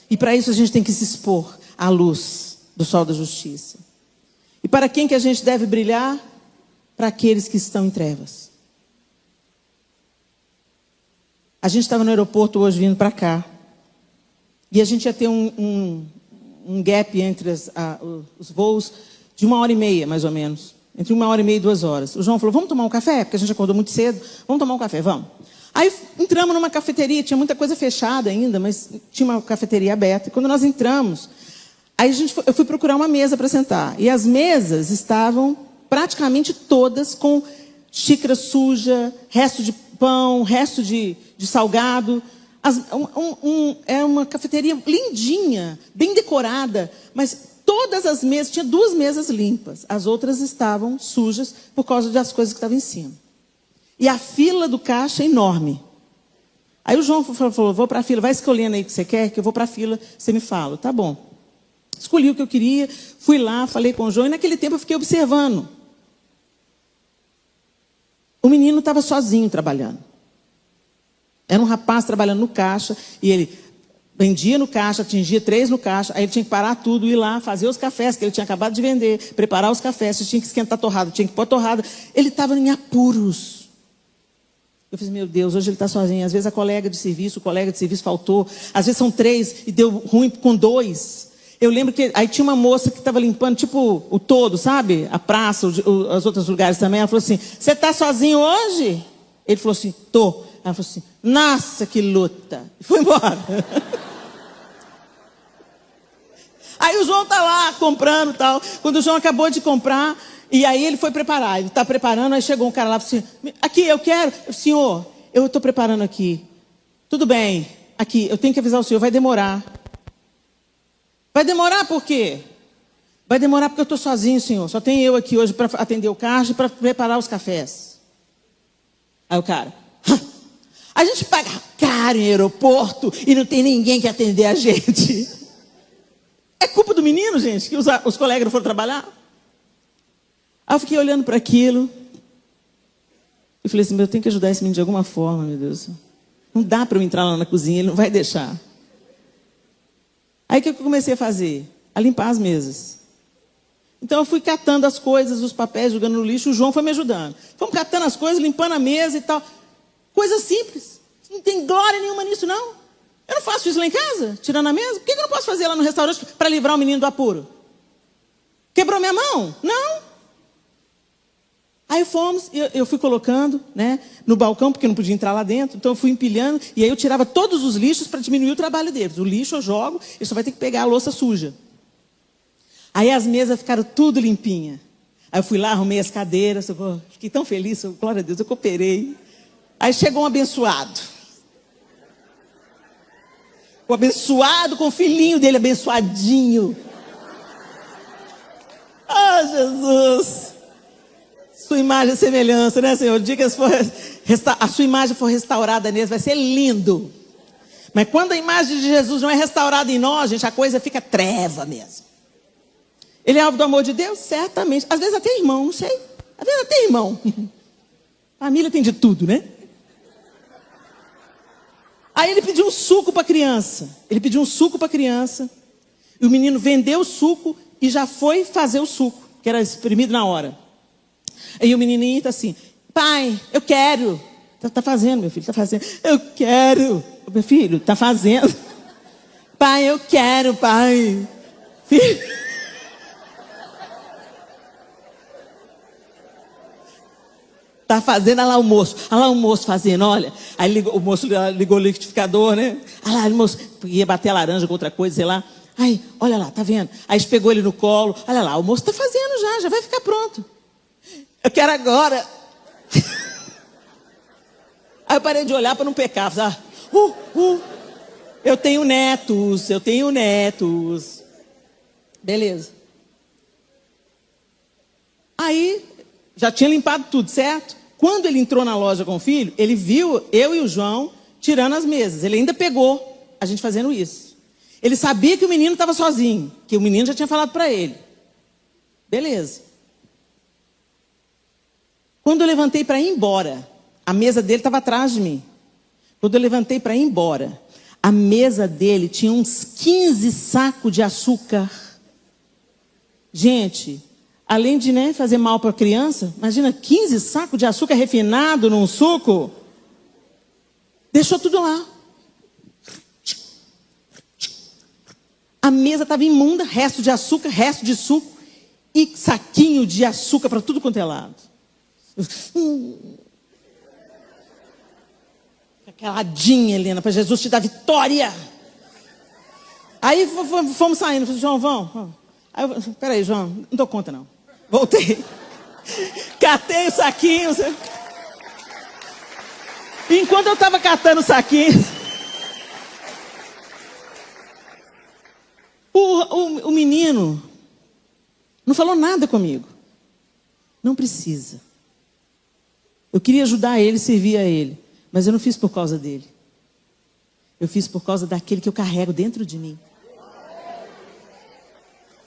E para isso a gente tem que se expor à luz do sol da justiça. E para quem que a gente deve brilhar? Para aqueles que estão em trevas. A gente estava no aeroporto hoje vindo para cá. E a gente ia ter um gap entre os voos de 1h30, mais ou menos. Entre 1h30 e 2 horas. O João falou: vamos tomar um café? Porque a gente acordou muito cedo. Vamos tomar um café, vamos. Aí entramos numa cafeteria, tinha muita coisa fechada ainda, mas tinha uma cafeteria aberta. E quando nós entramos, aí eu fui procurar uma mesa para sentar. E as mesas estavam praticamente todas com xícara suja, resto de pão, resto de salgado. É uma cafeteria lindinha, bem decorada, mas todas as mesas, tinha 2 mesas limpas, as outras estavam sujas por causa das coisas que estavam em cima. E a fila do caixa é enorme. Aí o João falou, vou para a fila, vai escolhendo aí o que você quer, que eu vou para a fila, você me fala. Tá bom. Escolhi o que eu queria, fui lá, falei com o João, e naquele tempo eu fiquei observando. O menino estava sozinho trabalhando. Era um rapaz trabalhando no caixa, e ele vendia no caixa, atingia 3 no caixa, aí ele tinha que parar tudo, ir lá, fazer os cafés que ele tinha acabado de vender, preparar os cafés, tinha que esquentar torrada, tinha que pôr torrada. Ele estava em apuros. Eu falei, meu Deus, hoje ele está sozinho. Às vezes o colega de serviço faltou. Às vezes são 3 e deu ruim com 2. Eu lembro que aí tinha uma moça que estava limpando, tipo, o todo, sabe? A praça, os outros lugares também. Ela falou assim, você está sozinho hoje? Ele falou assim, tô. Ela falou assim, nossa, que luta. E foi embora. Aí o João está lá comprando e tal. Quando o João acabou de comprar, e aí ele foi preparar. Ele está preparando, aí chegou um cara lá e falou assim, aqui, eu quero. Senhor, eu estou preparando aqui. Tudo bem, aqui, eu tenho que avisar o senhor, vai demorar. Vai demorar por quê? Vai demorar porque eu estou sozinho, senhor. Só tem eu aqui hoje para atender o caixa e para preparar os cafés. Aí o cara, a gente paga caro em aeroporto e não tem ninguém que atender a gente. É culpa do menino, gente, que os colegas não foram trabalhar? Aí eu fiquei olhando para aquilo e falei assim, eu tenho que ajudar esse menino de alguma forma, meu Deus. Não dá para eu entrar lá na cozinha, ele não vai deixar. Aí o que eu comecei a fazer? A limpar as mesas. Então eu fui catando as coisas, os papéis, jogando no lixo, o João foi me ajudando. Fomos catando as coisas, limpando a mesa e tal. Coisa simples. Não tem glória nenhuma nisso, não. Eu não faço isso lá em casa, tirando a mesa. Por que eu não posso fazer lá no restaurante para livrar o menino do apuro? Quebrou minha mão? Não. Aí fomos, eu fui colocando, né, no balcão, porque não podia entrar lá dentro. Então eu fui empilhando, e aí eu tirava todos os lixos para diminuir o trabalho deles. O lixo eu jogo, ele só vai ter que pegar a louça suja. Aí as mesas ficaram tudo limpinhas. Aí eu fui lá, arrumei as cadeiras, fiquei tão feliz, glória a Deus, eu cooperei. Aí chegou um abençoado. O abençoado com o filhinho dele, abençoadinho. Ah, Jesus! Sua imagem e semelhança, né, Senhor? Diga se a sua imagem for restaurada nele, vai ser lindo. Mas quando a imagem de Jesus não é restaurada em nós, gente, a coisa fica treva mesmo. Ele é alvo do amor de Deus? Certamente. Às vezes até irmão, não sei. Às vezes até irmão. Família tem de tudo, né? Aí ele pediu um suco para a criança. E o menino vendeu o suco e já foi fazer o suco, que era espremido na hora. Aí o menininho está assim, pai, eu quero. Está fazendo, meu filho, está fazendo. Eu quero. Meu filho, está fazendo. Pai, eu quero, pai. Filho. Está fazendo, olha lá o moço fazendo, olha. Aí o moço ligou o liquidificador, né? Olha lá, o moço ia bater a laranja com outra coisa, sei lá. Aí, olha lá, tá vendo? Aí pegou ele no colo, olha lá, o moço está fazendo já vai ficar pronto. Eu quero agora. Aí eu parei de olhar para não pecar. Eu tenho netos. Beleza. Aí, já tinha limpado tudo, certo? Quando ele entrou na loja com o filho, ele viu eu e o João tirando as mesas. Ele ainda pegou a gente fazendo isso. Ele sabia que o menino estava sozinho, que o menino já tinha falado para ele. Beleza. Quando eu levantei para ir embora, a mesa dele estava atrás de mim. Quando eu levantei para ir embora, a mesa dele tinha uns 15 sacos de açúcar. Gente, além de, né, fazer mal para a criança, imagina 15 sacos de açúcar refinado num suco. Deixou tudo lá. A mesa estava imunda, resto de açúcar, resto de suco e saquinho de açúcar para tudo quanto é lado. Caladinha, Helena, para Jesus te dar vitória. Aí fomos saindo. Falei, João, vamos. Aí peraí, João, não dou conta não. Voltei. Catei o saquinho. Enquanto eu estava catando o saquinho, o menino não falou nada comigo. Não precisa. Eu queria ajudar ele, servir a ele. Mas eu não fiz por causa dele. Eu fiz por causa daquele que eu carrego dentro de mim.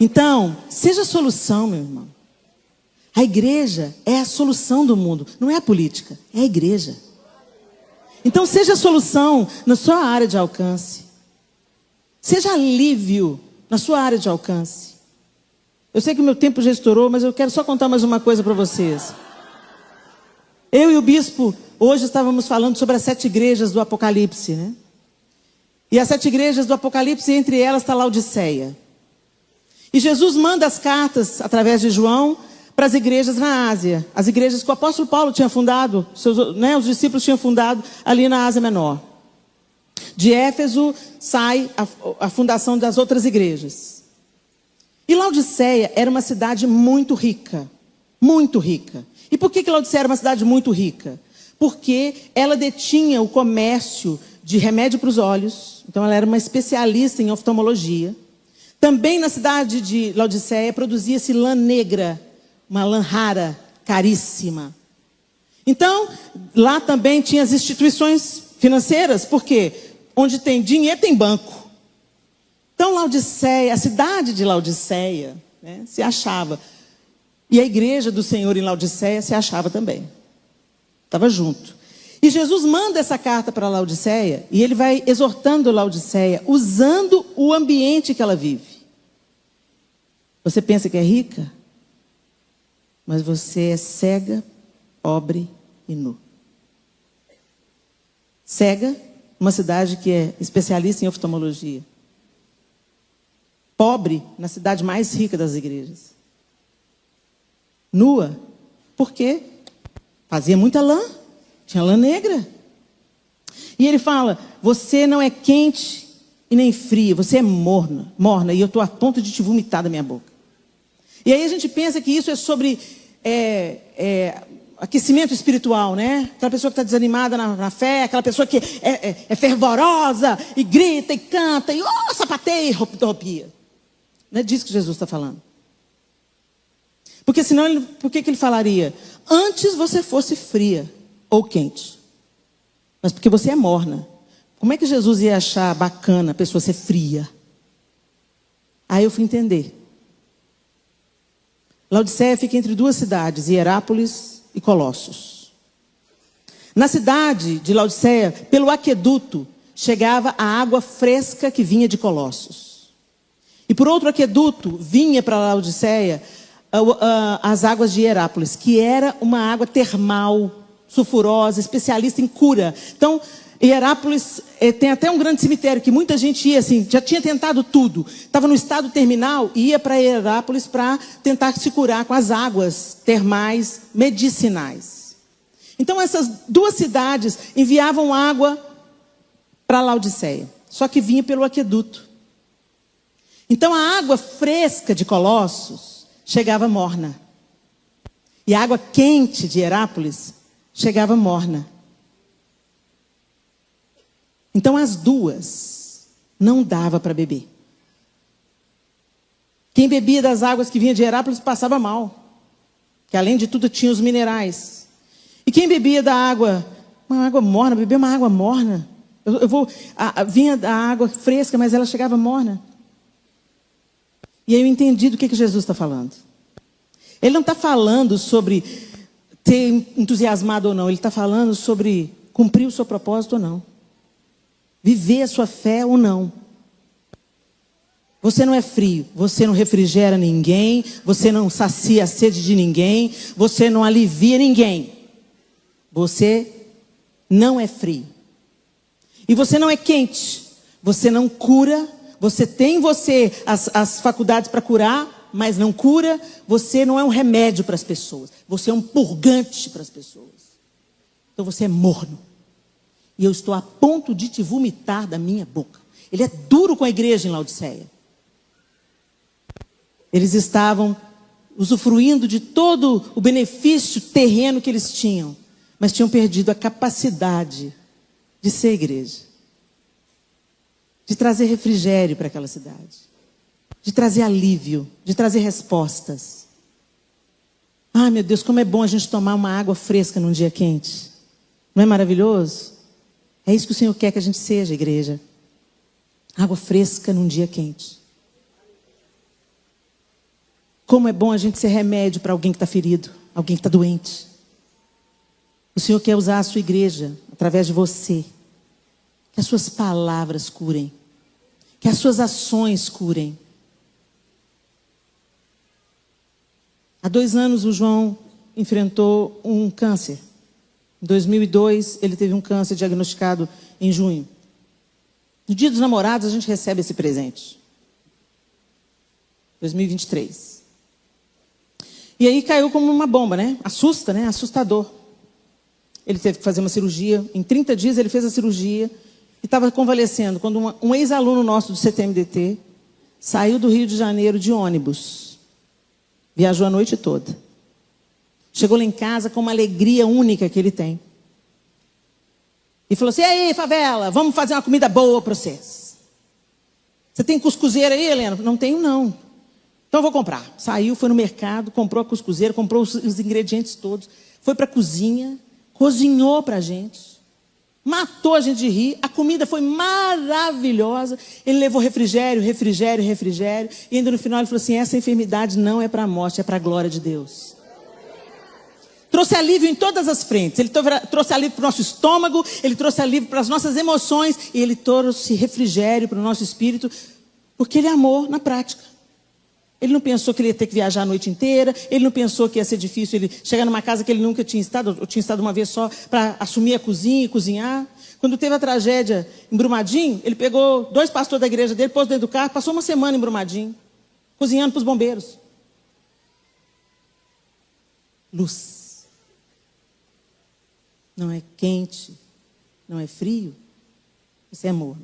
Então, seja a solução, meu irmão. A igreja é a solução do mundo. Não é a política, é a igreja. Então, seja a solução na sua área de alcance. Seja alívio na sua área de alcance. Eu sei que o meu tempo já estourou, mas eu quero só contar mais uma coisa para vocês. Eu e o bispo, hoje estávamos falando sobre as 7 igrejas do Apocalipse, né? E as 7 igrejas do Apocalipse, entre elas está Laodiceia. E Jesus manda as cartas, através de João, para as igrejas na Ásia. As igrejas que o apóstolo Paulo tinha fundado, os discípulos tinham fundado ali na Ásia Menor. De Éfeso sai a fundação das outras igrejas. E Laodiceia era uma cidade muito rica. Muito rica. E por que Laodiceia era uma cidade muito rica? Porque ela detinha o comércio de remédio para os olhos. Então ela era uma especialista em oftalmologia. Também na cidade de Laodiceia produzia-se lã negra, uma lã rara, caríssima. Então, lá também tinha as instituições financeiras, porque onde tem dinheiro tem banco. Então Laodiceia, a cidade de Laodiceia, né, se achava. E a igreja do Senhor em Laodiceia se achava também. Estava junto. E Jesus manda essa carta para Laodiceia, e ele vai exortando Laodiceia, usando o ambiente que ela vive. Você pensa que é rica? Mas você é cega, pobre e nu. Cega, uma cidade que é especialista em oftalmologia. Pobre, na cidade mais rica das igrejas. Nua, por quê? Fazia muita lã, tinha lã negra. E ele fala, você não é quente e nem fria, você é morna, e eu estou a ponto de te vomitar da minha boca. E aí a gente pensa que isso é sobre aquecimento espiritual, né? Aquela pessoa que está desanimada na fé, aquela pessoa que é fervorosa, e grita, e canta, e sapateia, e roupia. Não é disso que Jesus está falando. Porque senão, por que ele falaria? Antes você fosse fria ou quente. Mas porque você é morna. Como é que Jesus ia achar bacana a pessoa ser fria? Aí eu fui entender. Laodiceia fica entre 2 cidades, Hierápolis e Colossos. Na cidade de Laodiceia, pelo aqueduto, chegava a água fresca que vinha de Colossos. E por outro aqueduto, vinha para Laodiceia as águas de Hierápolis, que era uma água termal, sulfurosa, especialista em cura. Então, Hierápolis tem até um grande cemitério, que muita gente ia assim, já tinha tentado tudo. Estava no estado terminal, ia para Hierápolis para tentar se curar com as águas termais medicinais. Então essas 2 cidades enviavam água para Laodiceia, só que vinha pelo aqueduto. Então a água fresca de Colossos chegava morna. E a água quente de Hierápolis chegava morna. Então as 2 não dava para beber. Quem bebia das águas que vinha de Hierápolis passava mal. Que além de tudo tinha os minerais. E quem bebia da água, uma água morna, bebia uma água morna. Vinha da água fresca, mas ela chegava morna. E aí eu entendi do que Jesus está falando. Ele não está falando sobre ter entusiasmado ou não. Ele está falando sobre cumprir o seu propósito ou não. Viver a sua fé ou não. Você não é frio, você não refrigera ninguém, você não sacia a sede de ninguém, você não alivia ninguém. Você não é frio. E você não é quente, você não cura, você tem em você as faculdades para curar, mas não cura, você não é um remédio para as pessoas, você é um purgante para as pessoas. Então você é morno. E eu estou a ponto de te vomitar da minha boca. Ele é duro com a igreja em Laodiceia. Eles estavam usufruindo de todo o benefício terreno que eles tinham, mas tinham perdido a capacidade de ser igreja, de trazer refrigério para aquela cidade, de trazer alívio, de trazer respostas. Ah, meu Deus, como é bom a gente tomar uma água fresca num dia quente. Não é maravilhoso? É isso que o Senhor quer que a gente seja, igreja. Água fresca num dia quente. Como é bom a gente ser remédio para alguém que está ferido, alguém que está doente. O Senhor quer usar a sua igreja, através de você. Que as suas palavras curem. Que as suas ações curem. Há 2 anos o João enfrentou um câncer. Em 2002 ele teve um câncer diagnosticado em junho. No Dia dos Namorados a gente recebe esse presente. 2023. E aí caiu como uma bomba, né? Assusta, né? Assustador. Ele teve que fazer uma cirurgia. Em 30 dias ele fez a cirurgia e estava convalescendo. Quando um ex-aluno nosso do CTMDT saiu do Rio de Janeiro de ônibus. Viajou a noite toda. Chegou lá em casa com uma alegria única que ele tem. E falou assim: e aí, favela, vamos fazer uma comida boa para vocês. Você tem cuscuzeira aí, Helena? Não tenho, não. Então eu vou comprar. Saiu, foi no mercado, comprou a cuscuzeira, comprou os ingredientes todos. Foi para a cozinha, cozinhou para a gente. Matou a gente de rir. A comida foi maravilhosa. Ele levou refrigério. E ainda no final ele falou assim: essa enfermidade não é para a morte, é para a glória de Deus. Trouxe alívio em todas as frentes. Ele trouxe alívio para o nosso estômago, ele trouxe alívio para as nossas emoções, e ele trouxe refrigério para o nosso espírito, porque ele amou na prática. Ele não pensou que ele ia ter que viajar a noite inteira, ele não pensou que ia ser difícil ele chegar numa casa que ele nunca tinha estado, ou tinha estado uma vez só, para assumir a cozinha e cozinhar. Quando teve a tragédia em Brumadinho, ele pegou 2 pastores da igreja dele, pôs dentro do carro, passou uma semana em Brumadinho, cozinhando para os bombeiros. Luz. Não é quente, não é frio, isso é morno.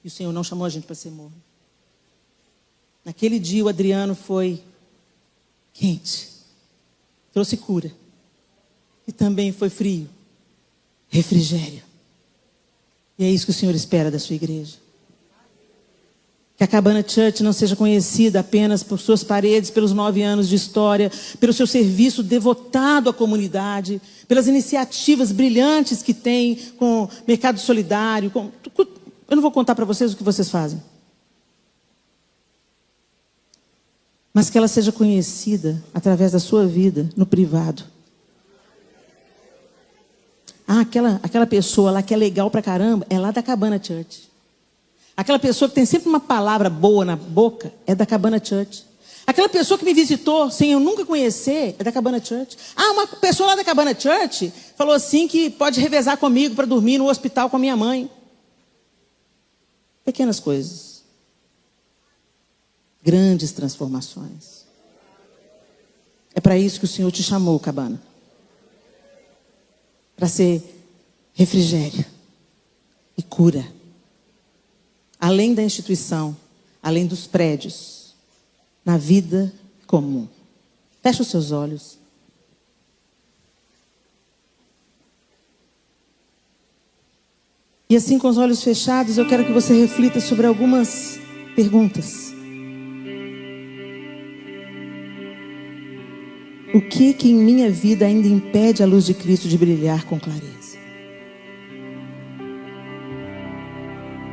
E o Senhor não chamou a gente para ser morno. Naquele dia o Adriano foi quente, trouxe cura. E também foi frio, refrigério. E é isso que o Senhor espera da sua igreja. Que a Cabana Church não seja conhecida apenas por suas paredes, pelos 9 anos de história, pelo seu serviço devotado à comunidade, pelas iniciativas brilhantes que tem com mercado solidário. Eu não vou contar para vocês o que vocês fazem. Mas que ela seja conhecida através da sua vida, no privado. Ah, aquela pessoa lá que é legal pra caramba, é lá da Cabana Church. Aquela pessoa que tem sempre uma palavra boa na boca, é da Cabana Church. Aquela pessoa que me visitou sem eu nunca conhecer, é da Cabana Church. Ah, uma pessoa lá da Cabana Church falou assim que pode revezar comigo para dormir no hospital com a minha mãe. Pequenas coisas. Grandes transformações. É para isso que o Senhor te chamou, Cabana. Para ser refrigério e cura. Além da instituição, além dos prédios, na vida comum. Feche os seus olhos. E assim, com os olhos fechados, eu quero que você reflita sobre algumas perguntas. O que em minha vida ainda impede a luz de Cristo de brilhar com clareza?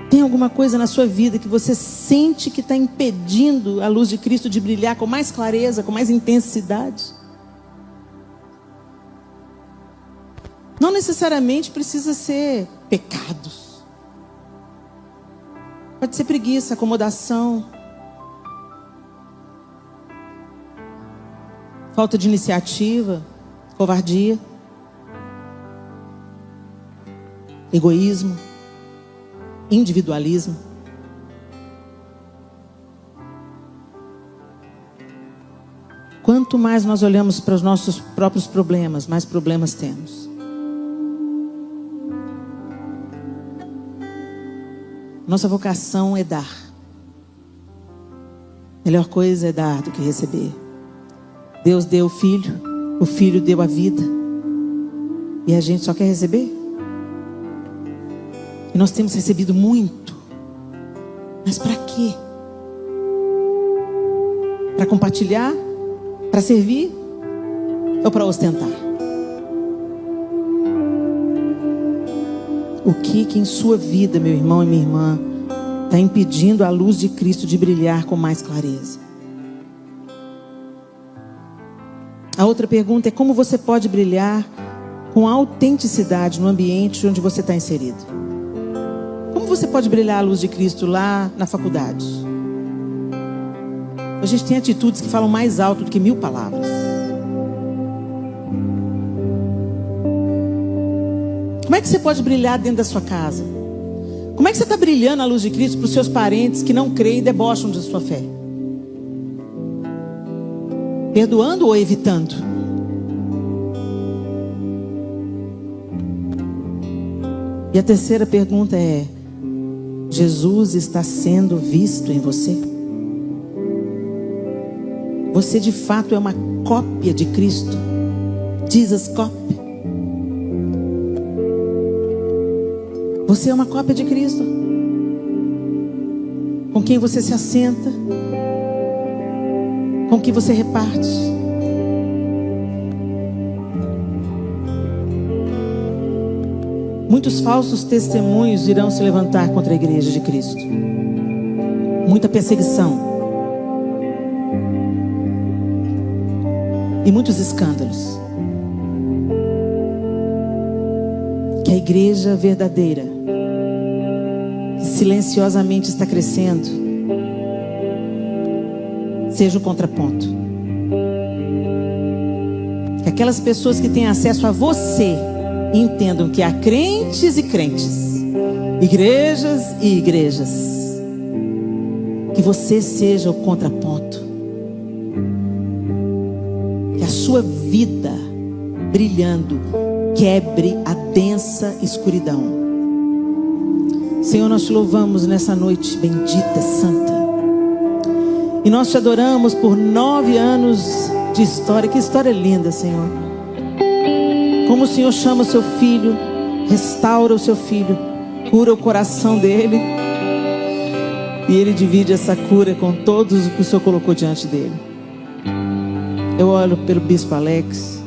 Tem alguma coisa na sua vida que você sente que está impedindo a luz de Cristo de brilhar com mais clareza, com mais intensidade? Não necessariamente precisa ser pecados. Pode ser preguiça, acomodação, falta de iniciativa, covardia, egoísmo, individualismo. Quanto mais nós olhamos para os nossos próprios problemas, mais problemas temos. Nossa vocação é dar. Melhor coisa é dar do que receber. Deus deu o Filho deu a vida. E a gente só quer receber. E nós temos recebido muito. Mas para quê? Para compartilhar? Para servir? Ou para ostentar? O que em sua vida, meu irmão e minha irmã, está impedindo a luz de Cristo de brilhar com mais clareza? A outra pergunta é: como você pode brilhar com autenticidade no ambiente onde você está inserido? Como você pode brilhar a luz de Cristo lá na faculdade? A gente tem atitudes que falam mais alto do que 1000 palavras. Como é que você pode brilhar dentro da sua casa? Como é que você está brilhando a luz de Cristo para os seus parentes que não creem e debocham de sua fé? Perdoando ou evitando? E a terceira pergunta é: Jesus está sendo visto em você? Você de fato é uma cópia de Cristo? Jesus copy. Você é uma cópia de Cristo? Com quem você se assenta? Com quem você reparte? Muitos falsos testemunhos irão se levantar contra a igreja de Cristo. Muita perseguição. E muitos escândalos. Que a igreja verdadeira, que silenciosamente está crescendo, seja o contraponto. Que aquelas pessoas que têm acesso a você entendam que há crentes e crentes, igrejas e igrejas. Que você seja o contraponto. Que a sua vida brilhando quebre a densa escuridão. Senhor, nós te louvamos nessa noite bendita, santa. E nós te adoramos por 9 anos de história. Que história linda, Senhor. Como o Senhor chama o seu filho, restaura o seu filho, cura o coração dele. E ele divide essa cura com todos o que o Senhor colocou diante dele. Eu olho pelo bispo Alex,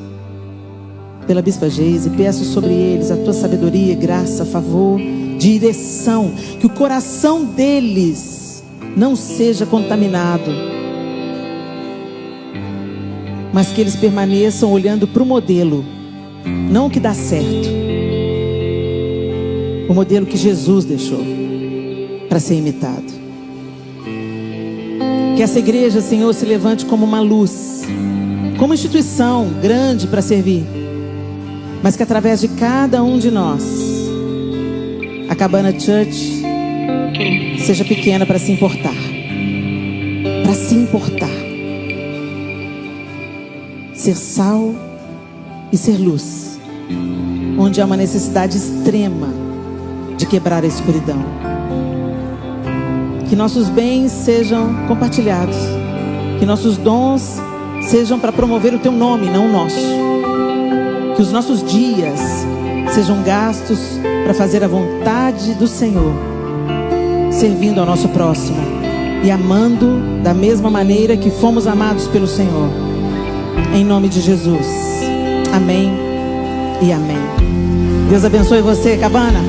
pela bispa Geise, peço sobre eles a tua sabedoria, graça, favor, direção. Que o coração deles não seja contaminado, mas que eles permaneçam olhando para o modelo, não o que dá certo, o modelo que Jesus deixou para ser imitado. Que essa igreja, Senhor, se levante como uma luz, como instituição grande para servir, mas que através de cada um de nós, a Cabana Church seja pequena para se importar. Para se importar. Ser sal e ser luz, onde há uma necessidade extrema de quebrar a escuridão. Que nossos bens sejam compartilhados, que nossos dons sejam para promover o teu nome, não o nosso. Que os nossos dias sejam gastos para fazer a vontade do Senhor, servindo ao nosso próximo e amando da mesma maneira que fomos amados pelo Senhor. Em nome de Jesus. Amém e amém. Deus abençoe você, Cabana.